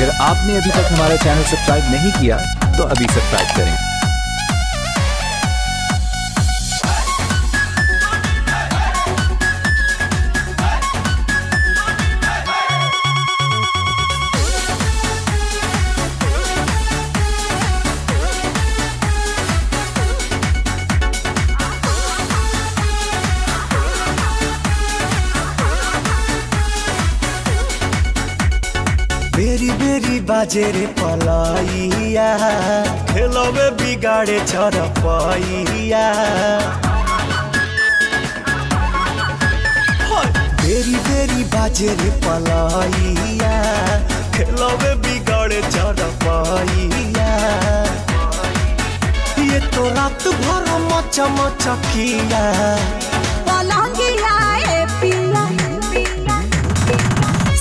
अगर आपने अभी तक हमारा चैनल सब्सक्राइब नहीं किया तो अभी सब्सक्राइब करें। बेरी बेरी बाजे रे पलाइया, खेलवे बिगाड़े चरपैया। बेरी बेरी बाजे रे पलाइया, खेलवे बिगाड़े चरपैया। ये तो रात भर मचा मचकिया पलंगिया ए पिया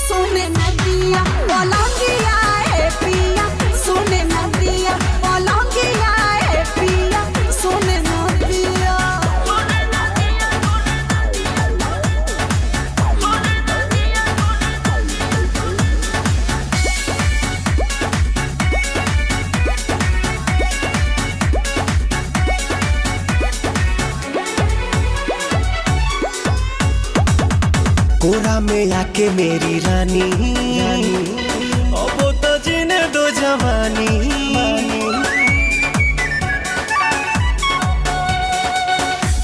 सोने नदिया, पलंगिया ए पिया सोने नदिया, पलंगिया ए पिया सोने नदिया। कोरा में आके मेरी रानी, अब तो जीने दो जवानी।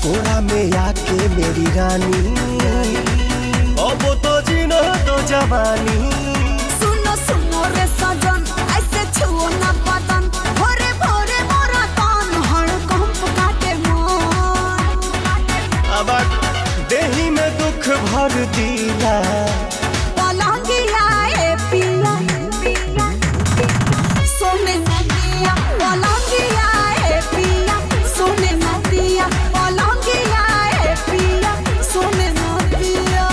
कोरा में आके मेरी रानी, अब तो जीने दो जवानी। सुनो सुनो रे सजन, ऐसे छुओ ना बदन, भोरे भोरे मोरा कान हड़कंप काटे मन। अब देही में दुख भर दिला पलंगिया ए पिया सोने नदिया, पलंगिया ए पिया सोने नदिया, पलंगिया ए पिया सोने नदिया।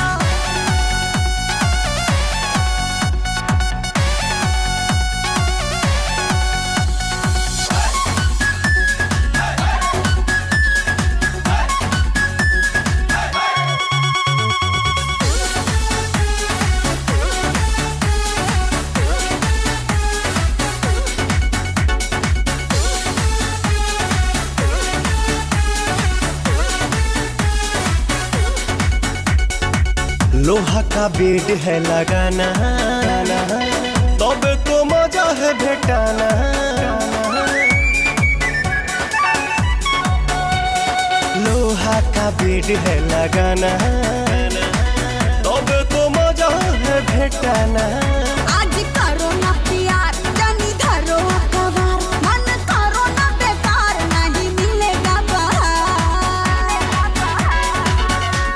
लोहा का बेड है लगाना, तबे तो मजा है भेटाना। लोहा का बेड है लगाना, तबे तो मजा है भेटाना। आज करो ना प्यार, जानी धरो अखबार, मन करो ना बेकार, नहीं मिलेगा बाहर।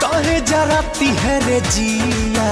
काहे जराती है रे जिया